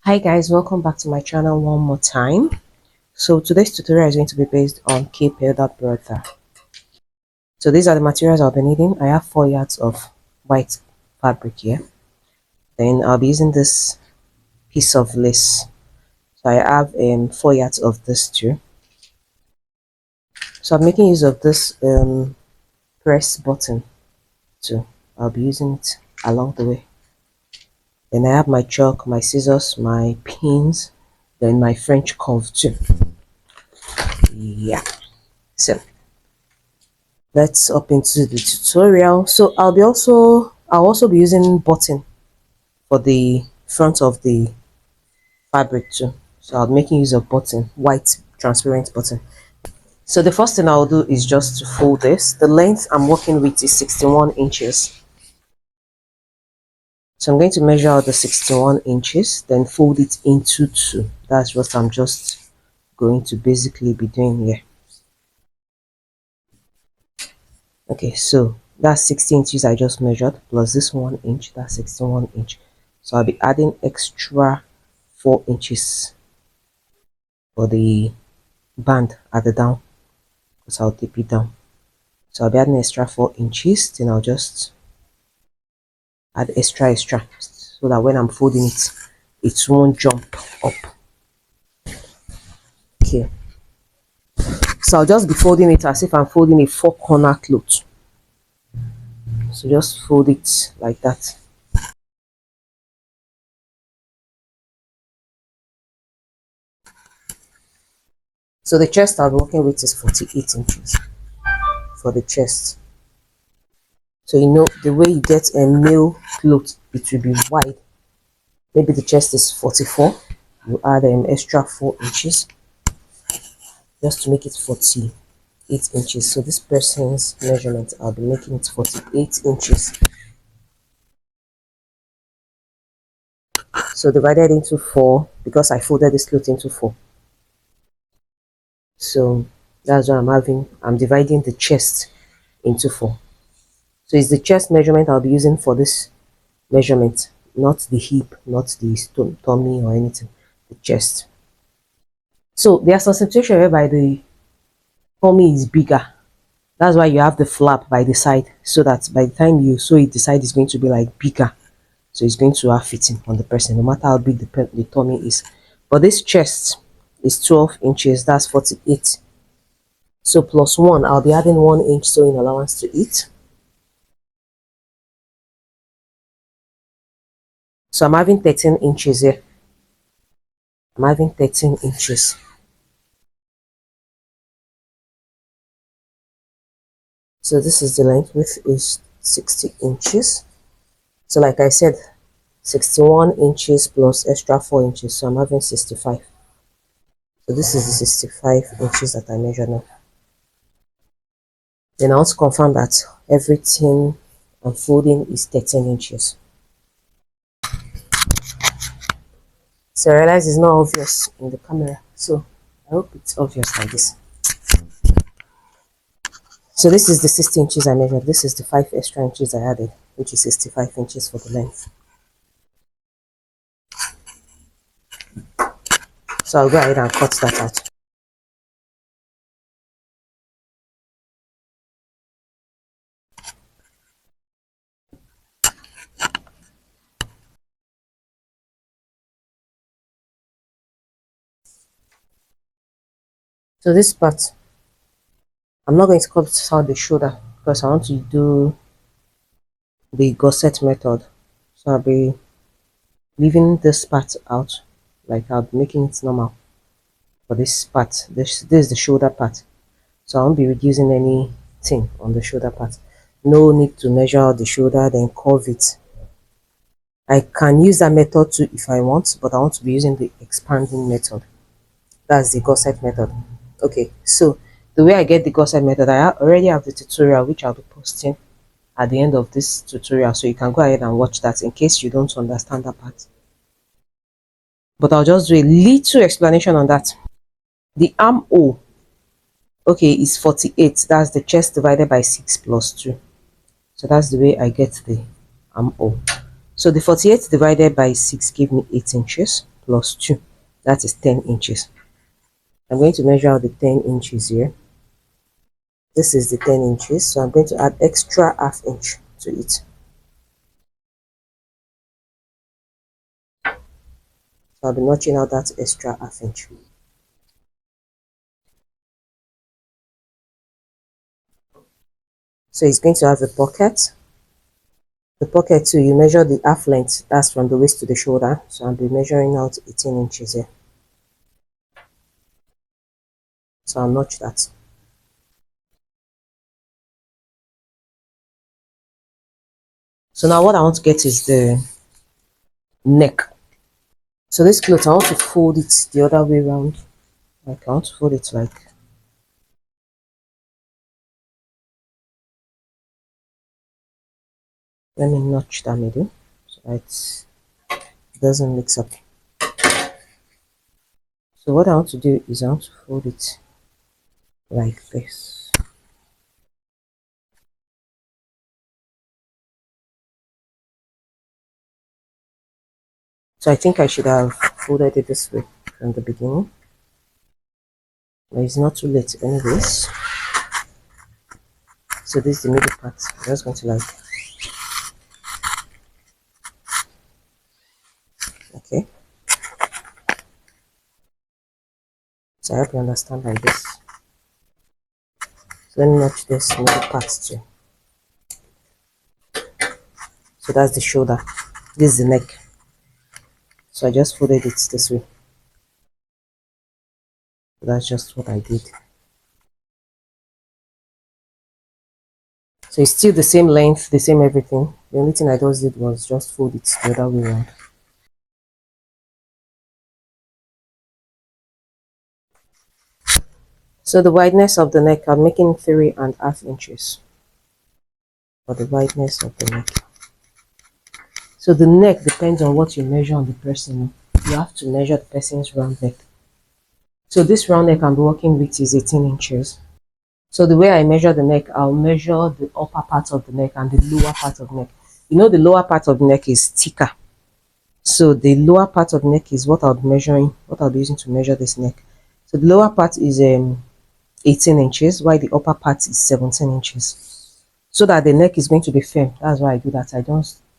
Hi guys, welcome back to my channel one more time. So today's tutorial is going to be based on Cape Elder Brother. So these are the materials I'll be needing. I have 4 yards of white fabric here. Then I'll be using this piece of lace. So I have 4 yards of this too. So I'm making use of this press button too. I'll be using it along the way. Then I have my chalk, my scissors, my pins, then my French curve too. Yeah. So let's up into the tutorial. So I'll also be using button for the front of the fabric too. So I'll be making use of button, white transparent button. So the first thing I'll do is just to fold this. The length I'm working with is 61 inches. So I'm going to measure out the 61 inches, then fold it into 2. That's what I'm just going to basically be doing here. Okay, so that's 60 inches I just measured plus this 1 inch, that's 61 inch. So I'll be adding extra 4 inches for the band at the down, because I'll tip it down. So I'll be adding extra 4 inches, then I'll just add extra so that when I'm folding it, it won't jump up. Okay, so I'll just be folding it as if I'm folding a 4-corner cloth. So just fold it like that. So the chest I'll be working with is 48 inches for the chest. So you know the way you get a male cloth, it will be wide. Maybe the chest is 44. You add an extra 4 inches just to make it 48 inches. So this person's measurement, I'll be making it 48 inches. So divided into 4 because I folded this cloth into 4. So that's what I'm having. I'm dividing the chest into 4. So it's the chest measurement I'll be using for this measurement, not the hip, not the tummy or anything, the chest. So there are some situations whereby the tummy is bigger. That's why you have the flap by the side, so that by the time you sew it, the side is going to be like bigger. So it's going to have fitting on the person, no matter how big the tummy is. But this chest is 12 inches, that's 48. So plus 1, I'll be adding 1 inch sewing allowance to it. So I'm having 13 inches here. I'm having 13 inches. So this is the length, width is 60 inches. So like I said, 61 inches plus extra 4 inches. So I'm having 65. So this is the 65 inches that I measure now. Then I want to confirm that everything I'm folding is 13 inches. So I realize it's not obvious in the camera. So I hope it's obvious like this. So this is the 60 inches I measured. This is the 5 extra inches I added, which is 65 inches for the length. So I'll go ahead and cut that out. So this part, I'm not going to cut out the shoulder because I want to do the gusset method. So I'll be leaving this part out, like I'll be making it normal for this part. This is the shoulder part. So I won't be reducing anything on the shoulder part. No need to measure out the shoulder, then curve it. I can use that method too if I want, but I want to be using the expanding method. That's the gusset method. Okay, so the way I get the gusset method, I already have the tutorial which I'll be posting at the end of this tutorial, so you can go ahead and watch that in case you don't understand that part. But I'll just do a little explanation on that. The armhole, okay, is 48. That's the chest divided by 6 plus 2. So that's the way I get the armhole. So the 48 divided by 6 give me 8 inches. plus 2. That is 10 inches. I'm going to measure out the 10 inches here. This is the 10 inches, so I'm going to add extra half inch to it. So I'll be notching out that extra half inch. So it's going to have a pocket. The pocket too, you measure the half length, that's from the waist to the shoulder. So I'll be measuring out 18 inches here. So I'll notch that. So now what I want to get is the neck. So this cloth, I want to fold it the other way around. Like I want to fold it like, let me notch that middle so that it doesn't mix up. So what I want to do is I want to fold it like this. So I think I should have folded it this way from the beginning, but it's not too late anyways. So this is the middle part. I'm just going to like, okay. So I hope you understand like this. So let me notch this middle part too. So that's the shoulder. This is the neck. So I just folded it this way. So that's just what I did. So it's still the same length, the same everything. The only thing I just did was just fold it the other way around. So the wideness of the neck, I'm making 3.5 inches for the wideness of the neck. So the neck depends on what you measure on the person. You have to measure the person's round neck. So this round neck I'm working with is 18 inches. So the way I measure the neck, I'll measure the upper part of the neck and the lower part of the neck. You know the lower part of the neck is thicker. So the lower part of the neck is what I'll be measuring, what I'll be using to measure this neck. So the lower part is 18 inches, while the upper part is 17 inches. So that the neck is going to be firm. That's why I do that.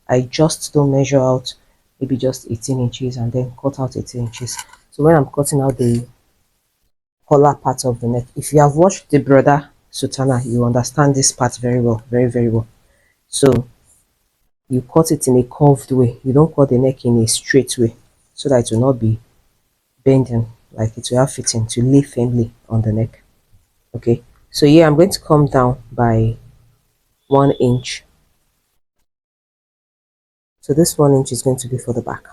I just don't measure out maybe just 18 inches and then cut out 18 inches. So when I'm cutting out the collar part of the neck, if you have watched the brother Sultana, you understand this part very well, very, very well. So you cut it in a curved way. You don't cut the neck in a straight way so that it will not be bending, like it will have fitting to lay firmly on the neck. Okay, so here I'm going to come down by 1 inch. So this 1 inch is going to be for the back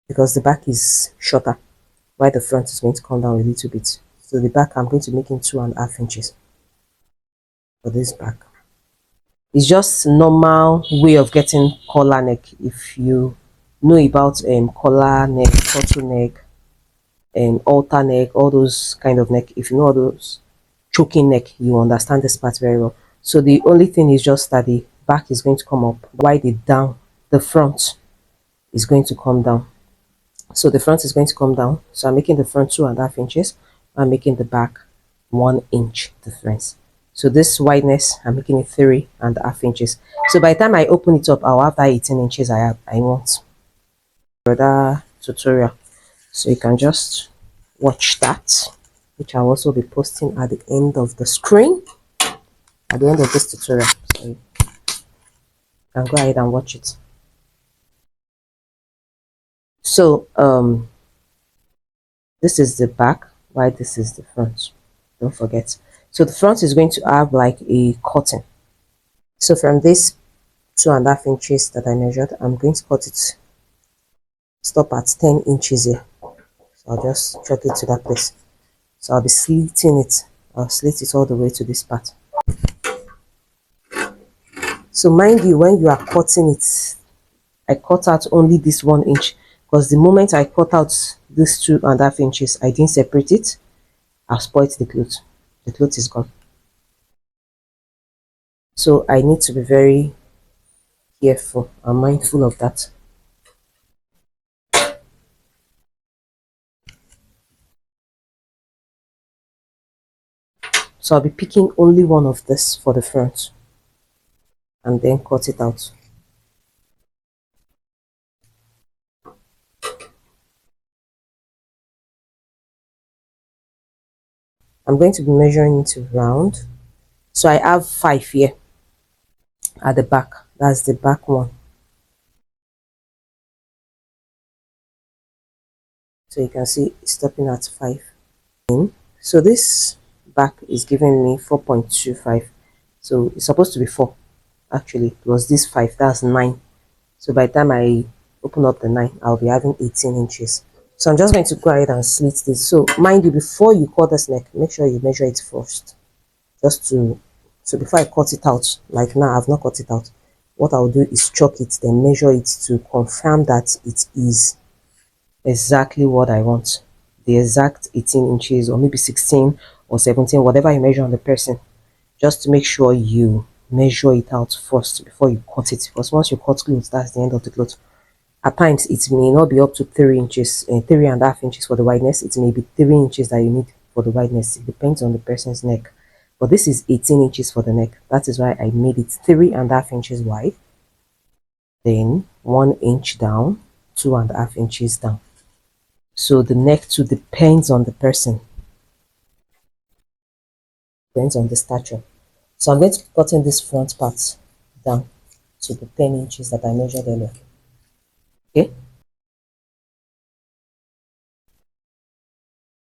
because the back is shorter while the front is going to come down a little bit. So the back I'm going to make in 2.5 inches for this back. It's just normal way of getting collar neck. If you know about collar neck, turtleneck, and alter neck, all those kind of neck, if you know all those choking neck, you understand this part very well. So the only thing is just that the back is going to come up while the front is going to come down. So the front is going to come down. So I'm making the front 2.5 inches. I'm making the back 1 inch difference. So this wideness, I'm making it 3.5 inches. So by the time I open it up, I'll have that 18 inches I want for that tutorial. So you can just watch that, which I'll also be posting at the end of the screen, at the end of this tutorial. So you can go ahead and watch it. So this is the back, while this is the front. Don't forget. So the front is going to have like a cutting. So from this 2.5 inches that I measured, I'm going to cut it, stop at 10 inches here. So I'll just chuck it to that place. So I'll be slitting it. I'll slit it all the way to this part. So mind you, when you are cutting it, I cut out only this 1 inch because the moment I cut out this 2.5 inches, I didn't separate it. I've spoiled the cloth. The cloth is gone. So I need to be very careful and mindful of that. So I'll be picking only one of this for the front and then cut it out. I'm going to be measuring it round. So I have 5 here at the back. That's the back one. So you can see it's stopping at 5. So this back is giving me 4.25. So it's supposed to be 4. Actually, it was this 5. That's 9. So by the time I open up the 9, I'll be having 18 inches. So I'm just going to go ahead and slit this. So mind you, before you cut this neck, make sure you measure it first. Just to, so before I cut it out, like now I've not cut it out. What I'll do is chalk it, then measure it to confirm that it is exactly what I want. The exact 18 inches or maybe 16 or 17, whatever you measure on the person. Just to make sure you measure it out first before you cut it. Because once you cut clothes, that's the end of the clothes. At times, it may not be up to 3 inches, 3.5 inches for the wideness. It may be 3 inches that you need for the wideness. It depends on the person's neck. But this is 18 inches for the neck. That is why I made it 3.5 inches wide. Then 1 inch down, 2.5 inches down. So the neck too depends on the person. Depends on the stature. So I'm going to be cutting this front part down to the 10 inches that I measured earlier. Okay.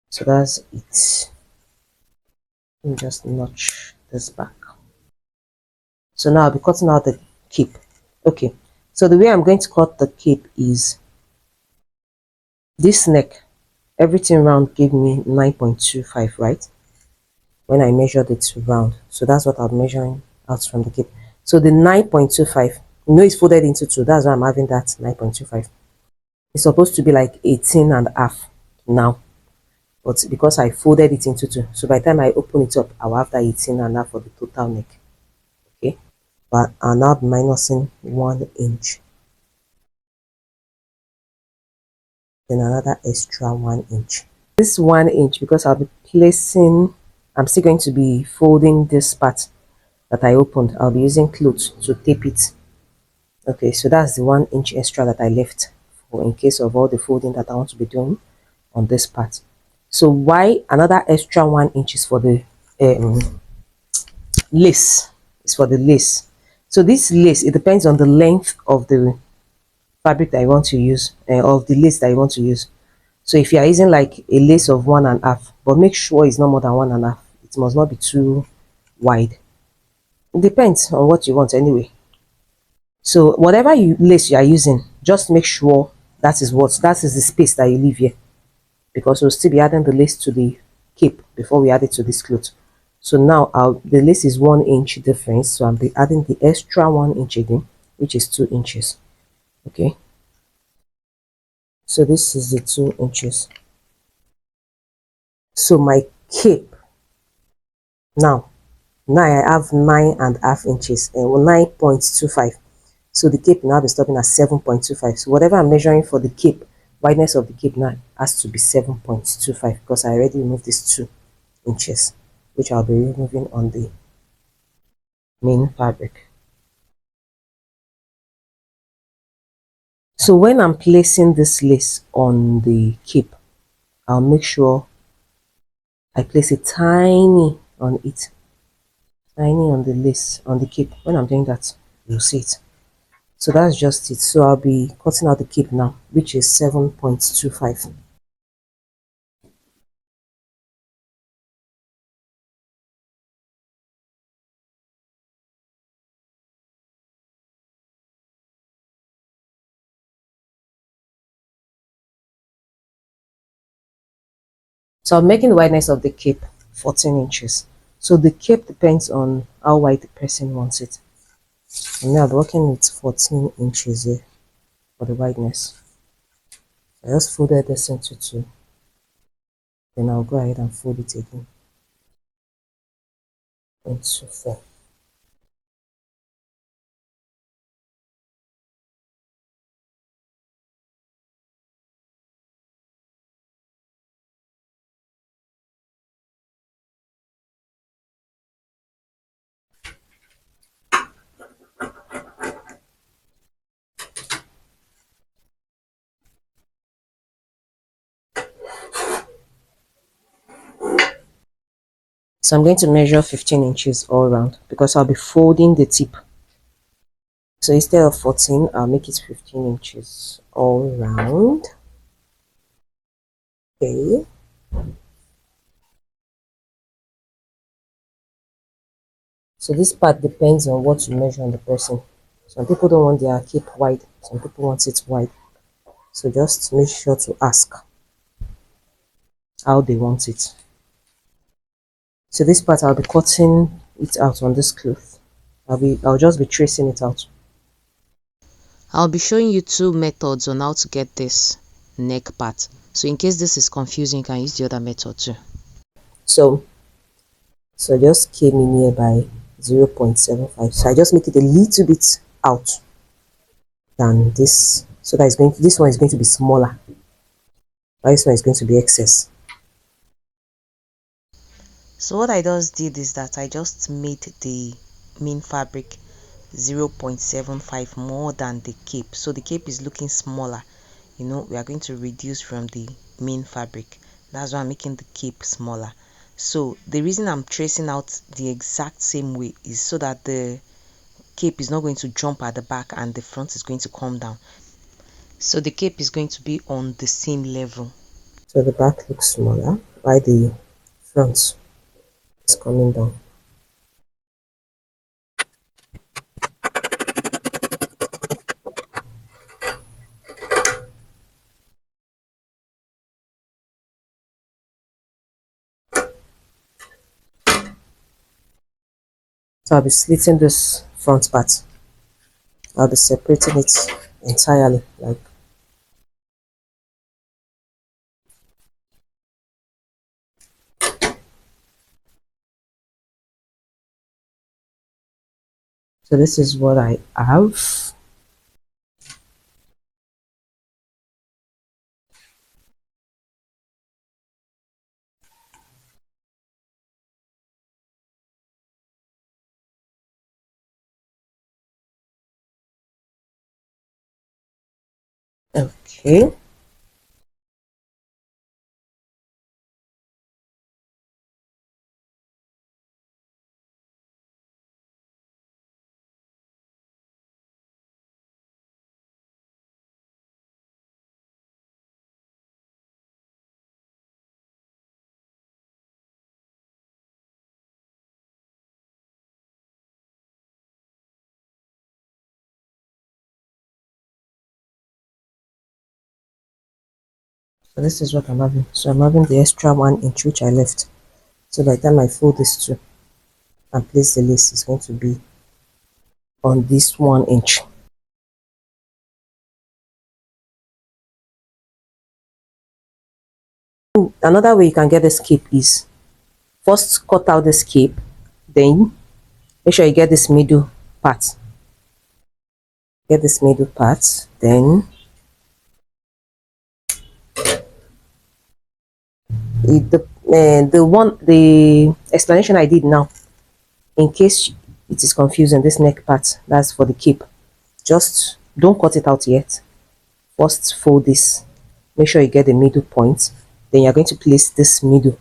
So that's it. Let me just notch this back. So now I'll be cutting out the cape. Okay. So the way I'm going to cut the cape is this neck. Everything round gave me 9.25, right? When I measured it round. So that's what I'm measuring out from the cape. So the 9.25, you know it's folded into 2. That's why I'm having that 9.25. It's supposed to be like 18.5 now. But because I folded it into 2, so by the time I open it up, I'll have that 18.5 for the total neck. Okay. But I'm now minusing 1 inch. Then another extra 1 inch. This 1 inch, because I'll be placing, I'm still going to be folding this part that I opened. I'll be using cloth to tape it. Okay, so that's the 1 inch extra that I left for in case of all the folding that I want to be doing on this part. So why another extra 1 inch is for the lace. It's for the lace. So this lace, it depends on the length of the fabric that you want to use, of the lace that you want to use. So if you are using like a lace of 1.5, but make sure it's not more than 1.5. It must not be too wide. It depends on what you want anyway. So whatever lace you are using, just make sure that is the space that you leave here, because we'll still be adding the lace to the cape before we add it to this cloth. So now the lace is 1 inch difference, so I'll be adding the extra 1 inch again, which is 2 inches. Okay, so this is the 2 inches. So my cape now I have 9.5 inches and 9.25. So the cape now is stopping at 7.25. So whatever I'm measuring for the cape, wideness of the cape now has to be 7.25, because I already removed these 2 inches, which I'll be removing on the main fabric. So when I'm placing this lace on the cape, I'll make sure I place it tiny on it, tiny on the lace, on the cape. When I'm doing that, you'll see it. So that's just it. So I'll be cutting out the cape now, which is 7.25. So I'm making the wideness of the cape 14 inches. So the cape depends on how wide the person wants it. And now I'm working with 14 inches here for the wideness. I just folded this into 2. Then I'll go ahead and fold it again into 4. So I'm going to measure 15 inches all around because I'll be folding the tip. So instead of 14, I'll make it 15 inches all around. Okay. So this part depends on what you measure on the person. Some people don't want their cape wide. Some people want it wide. So just make sure to ask how they want it. So this part I'll be cutting it out on this cloth. I'll just be tracing it out. I'll be showing you two methods on how to get this neck part. So in case this is confusing, you can use the other method too. So just came in here by 0.75. So I just make it a little bit out than this, so that this one is going to be smaller. This one is going to be excess. So what I just did is that I just made the main fabric 0.75 more than the cape. So the cape is looking smaller. You know, we are going to reduce from the main fabric. That's why I'm making the cape smaller. So the reason I'm tracing out the exact same way is so that the cape is not going to jump at the back and the front is going to come down. So the cape is going to be on the same level. So the back looks smaller while the front is coming down. So I'll be slitting this front part. I'll be separating it entirely, like so. This is what I have. Okay. So this is what I'm having. So I'm having the extra 1 inch which I left. So by the time I fold this too and place the lace, it's going to be on this 1 inch. Another way you can get this cape is first cut out this cape, then make sure you get this middle part. Get this middle part, then the explanation I did now, in case it is confusing, this neck part, that's for the cape. Just don't cut it out yet. First fold this, make sure you get the middle point, then you're going to place this middle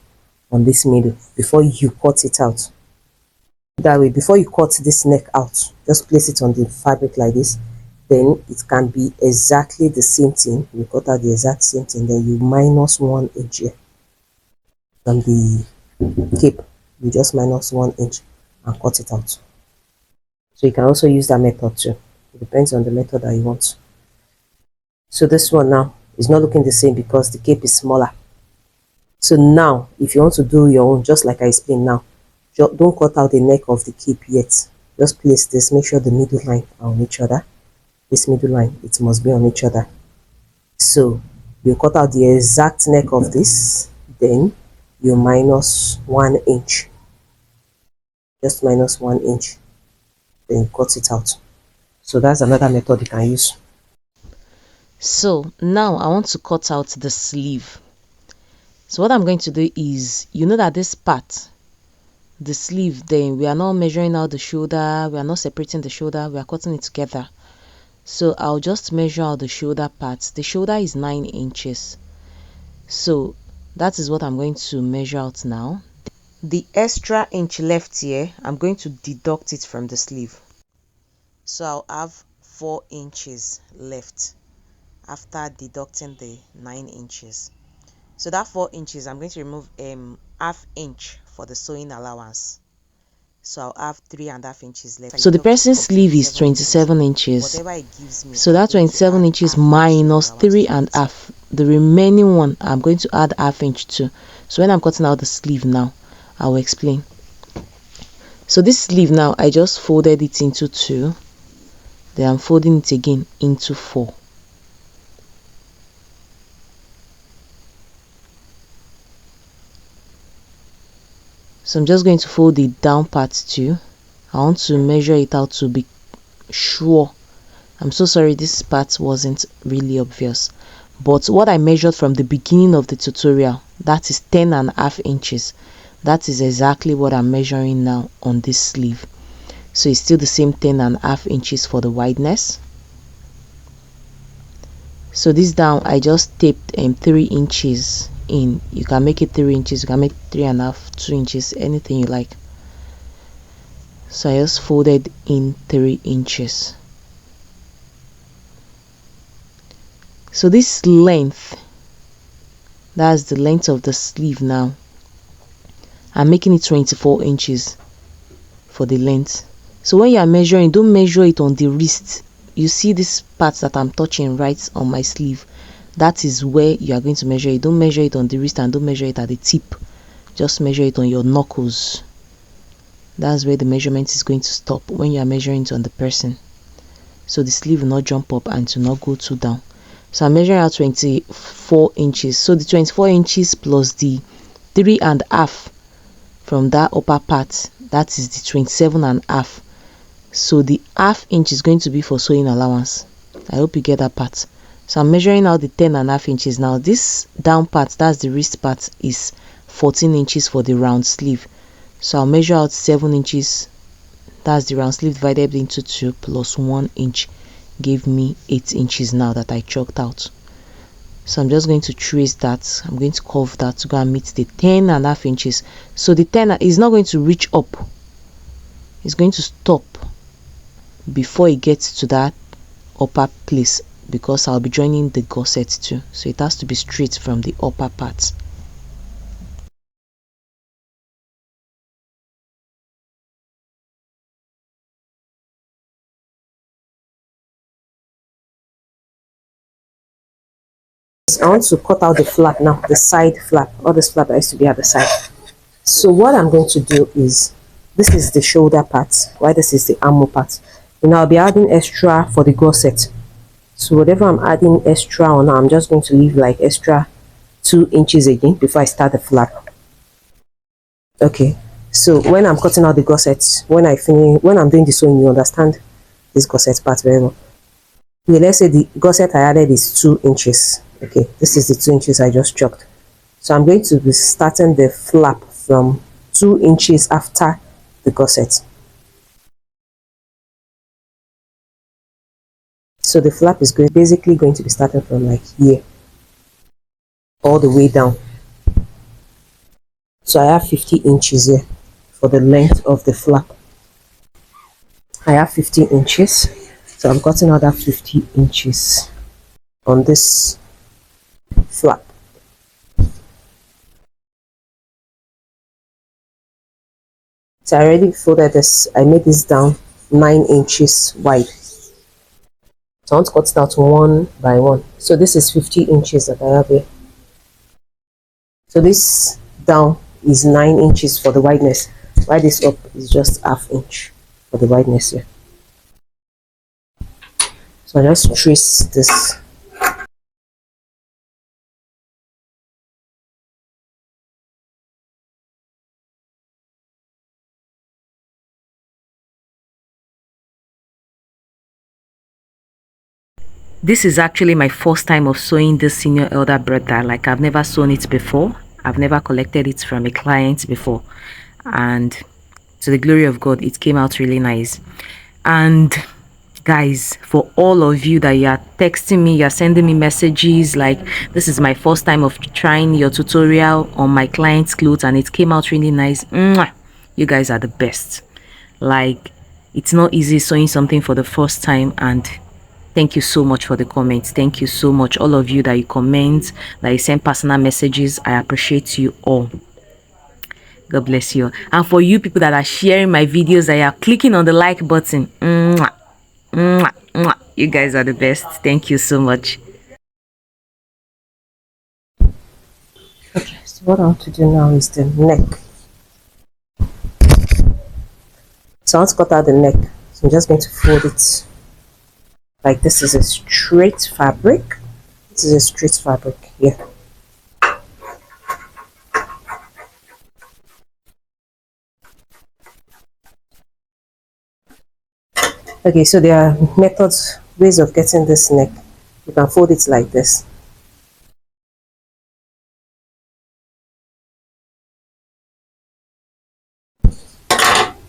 on this middle before you cut it out. That way, before you cut this neck out, just place it on the fabric like this, then it can be exactly the same thing. You cut out the exact same thing, then you minus 1 inch here from the cape. You just minus 1 inch and cut it out. So you can also use that method too. It depends on the method that you want. So this one now is not looking the same because the cape is smaller. So now if you want to do your own, just like I explained now, don't cut out the neck of the cape yet. Just place this, make sure the middle line are on each other. This middle line, it must be on each other. So you cut out the exact neck of this, then you minus 1 inch. Just minus 1 inch, then you cut it out. So that's another method you can use. So now I want to cut out the sleeve. So what I'm going to do is, you know that this part, the sleeve, then we are not measuring out the shoulder, we are not separating the shoulder, we are cutting it together. So I'll just measure out the shoulder part. The shoulder is 9 inches. So that is what I'm going to measure out now. the extra inch left here, I'm going to deduct it from the sleeve. So I'll have 4 inches left after deducting the 9 inches. So that 4 inches, I'm going to remove half inch for the sewing allowance. So I'll have 3.5 inches left. So the person's sleeve is 27 inches. So that 27 inches minus 3.5. The remaining one, I'm going to add half inch to. So when I'm cutting out the sleeve now, I will explain. So this sleeve now, I just folded it into 2. Then I'm folding it again into 4. So I'm just going to fold the down part too. I want to measure it out to be sure. I'm so sorry this part wasn't really obvious. But what I measured from the beginning of the tutorial, that is 10.5 inches. That is exactly what I'm measuring now on this sleeve. So it's still the same 10.5 inches for the wideness. So this down, I just taped 3 inches in. You can make it 3 inches, you can make 3.5, 2 inches, anything you like. So I just folded in 3 inches. So this length, that's the length of the sleeve now. I'm making it 24 inches for the length. So when you are measuring, don't measure it on the wrist. You see this part that I'm touching right on my sleeve. That is where you are going to measure it. Don't measure it on the wrist and don't measure it at the tip. Just measure it on your knuckles. That's where the measurement is going to stop when you are measuring it on the person. So the sleeve will not jump up and to not go too down. So I'm measuring out 24 inches. So the 24 inches plus the 3.5 from that upper part, that is the 27.5. So the half inch is going to be for sewing allowance. I hope you get that part. So I'm measuring out the 10.5 inches now. This down part, that's the wrist part, is 14 inches for the round sleeve. So I'll measure out 7 inches. That's the round sleeve divided into 2 plus 1 inch. Gave me 8 inches now that I chalked out. So I'm just going to trace that. I'm going to curve that to go and meet the 10.5 inches. So the 10 is not going to reach up. It's going to stop before it gets to that upper place, because I'll be joining the gusset too. So it has to be straight from the upper part. I want to cut out the flap now, the side flap, all this flap that used to be at the side. So what I'm going to do is, this is the shoulder part, while this is the armhole part. And I'll be adding extra for the gusset. So whatever I'm adding extra on, I'm just going to leave like extra 2 inches again before I start the flap. Okay, so when I'm cutting out the gusset, when I'm doing the sewing, you understand this gusset part very well. Okay, let's say the gusset I added is 2 inches. Okay, this is the 2 inches I just chalked. So I'm going to be starting the flap from 2 inches after the gusset. So the flap is basically going to be starting from like here all the way down. So I have 50 inches here for the length of the flap. I have 50 inches. So I'm cutting out that 50 inches on this flap. So I already folded this. I made this down 9 inches wide. So I want to cut it out one by one. So this is 50 inches that I have here. So this down is 9 inches for the wideness, while this up is just half inch for the wideness here. So I just trace this. This is actually my first time of sewing this senior elder brother. Like, I've never sewn it before. I've never collected it from a client before, and to the glory of God, it came out really nice. And guys, for all of you that you are texting me, you're sending me messages like, this is my first time of trying your tutorial on my client's clothes and it came out really nice. Mwah! You guys are the best. Like, it's not easy sewing something for the first time, and thank you so much for the comments. Thank you so much, all of you that you comment, that you send personal messages. I appreciate you all. God bless you. And for you people that are sharing my videos, that are clicking on the like button, mwah, mwah, mwah. You guys are the best. Thank you so much. Okay, so what I want to do now is the neck. So I want to cut out the neck. So I'm just going to fold it like this is a straight fabric. This is a straight fabric here. Okay, so there are methods, ways of getting this neck. You can fold it like this.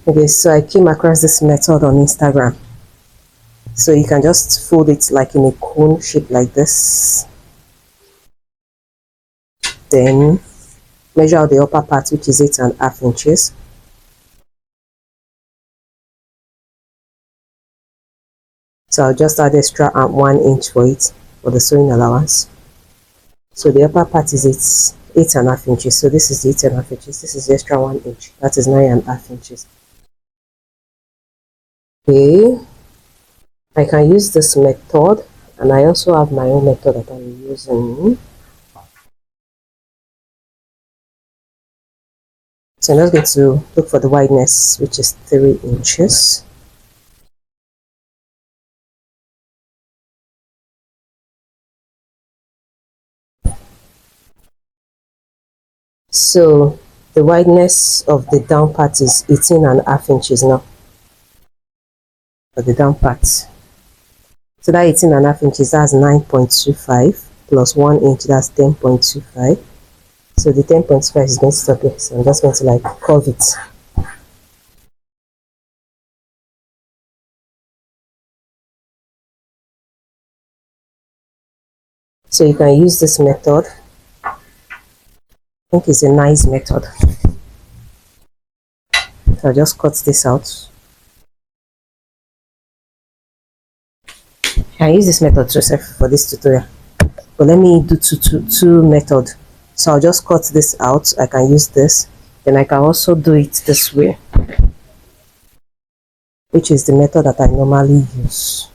Okay, so I came across this method on Instagram. So you can just fold it like in a cone shape like this. Then measure out the upper part, which is 8.5 inches. So I'll just add extra 1 inch for it for the sewing allowance. So the upper part is 8.5 inches. So this is the 8.5 inches. This is the extra 1 inch. That is 9.5 inches. Okay, I can use this method, and I also have my own method that I'm using. So I'm just going to look for the wideness, which is 3 inches. So the wideness of the down part is 18.5 inches now. For the down part. So that 18.5 inches, that's 9.25 plus 1 inch, that's 10.25. So the 10.5 is going to stop here. So I'm just going to like curve it. So you can use this method. I think it's a nice method. So I'll just cut this out. I use this method to for this tutorial, but let me do two method. So I'll just cut this out. I can use this, then I can also do it this way, which is the method that I normally use.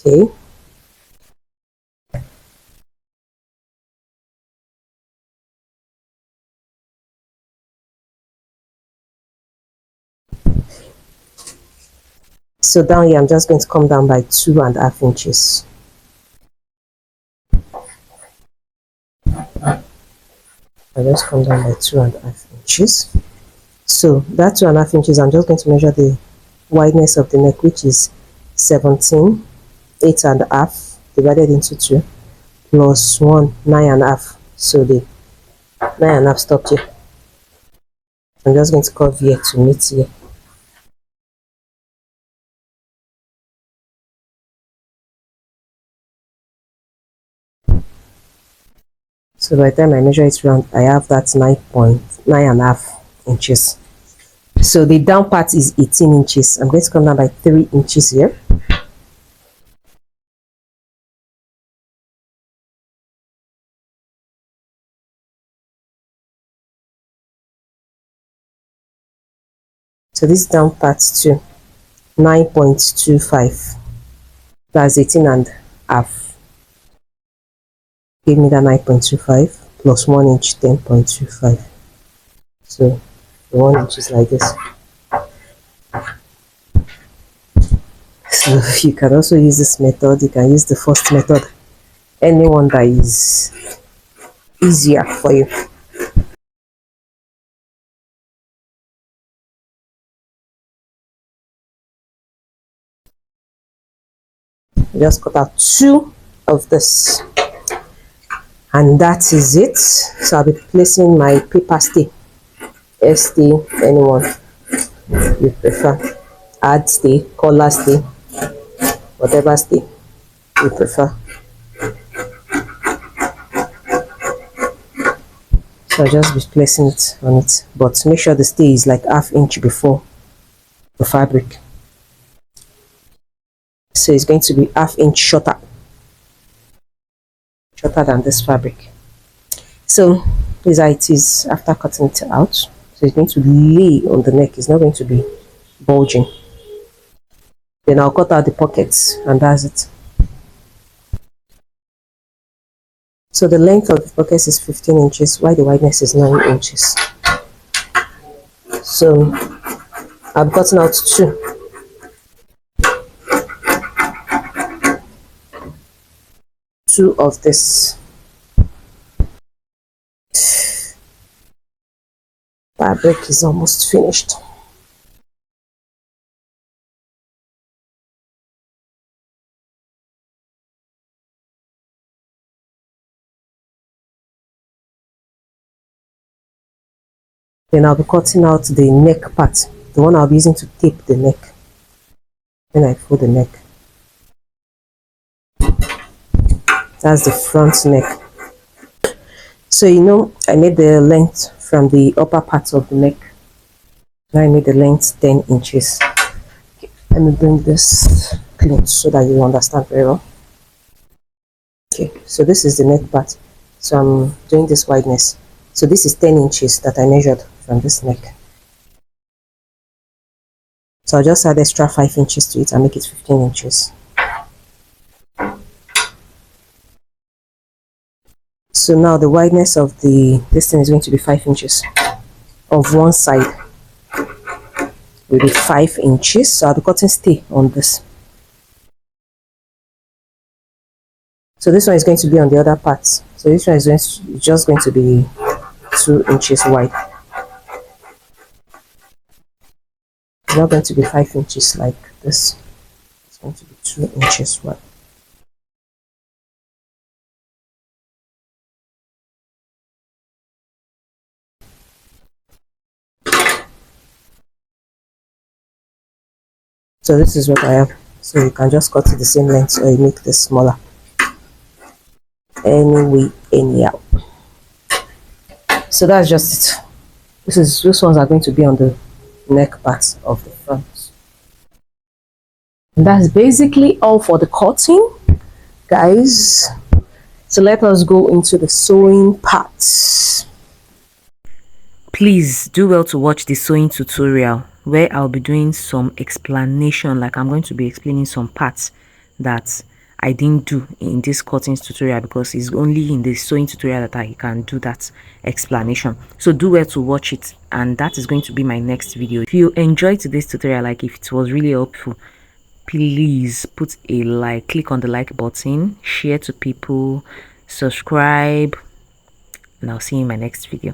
Okay, so down here I'm just going to come down by 2.5 inches. I just come down by 2.5 inches. So that 2.5 inches, I'm just going to measure the wideness of the neck, which is 17, 8.5 divided into 2 plus 1, 9.5. So the 9.5 stopped here. I'm just going to curve here to meet here. So by the time I measure it round, I have that 9.5 inches. So the down part is 18 inches. I'm going to come down by 3 inches here. So this down part to 9.25. That's 18.5. Give me that 9.25 plus 1 inch, 10.25. So the 1 inch is like this. So you can also use this method. You can use the first method, anyone that is easier for you. Just cut out 2 of this, and that is it. So I'll be placing my paper stay, ST, anyone you prefer. add stay, collar stay, whatever stay you prefer. So I'll just be placing it on it, but make sure the stay is like ½ inch before the fabric. So it's going to be ½ inch shorter than this fabric. So this is how it is after cutting it out. So it's going to lay on the neck, it's not going to be bulging. Then I'll cut out the pockets and that's it. So the length of the pockets is 15 inches, while the wideness is 9 inches. So I'm cutting out two of this fabric is almost finished. Then I'll be cutting out the neck part, the one I'll be using to tape the neck when I fold the neck. That's the front neck. So I made the length from the upper part of the neck. Now I made the length 10 inches. Okay, let me bring this clean so that you understand very well. Okay, so this is the neck part. So I'm doing this wideness. So this is 10 inches that I measured from this neck. So I'll just add extra 5 inches to it and make it 15 inches. So now the wideness of this thing is going to be 5 inches. Of one side will be 5 inches. So I'll be cutting stay on this. So this one is going to be on the other part. So this one is just going to be 2 inches wide. It's not going to be 5 inches like this. It's going to be 2 inches wide. So this is what I have. So you can just cut to the same length or you make this smaller. Anyway, anyhow. So that's just it. Those ones are going to be on the neck part of the front. And that's basically all for the cutting, guys. So let us go into the sewing part. Please do well to watch the sewing tutorial where I'll be doing some explanation, like I'm going to be explaining some parts that I didn't do in this cutting tutorial, because it's only in the sewing tutorial that I can do that explanation. So do well to watch it, and that is going to be my next video. If you enjoyed today's tutorial, like if it was really helpful, please put a like, click on the like button, share to people, subscribe, and I'll see you in my next video.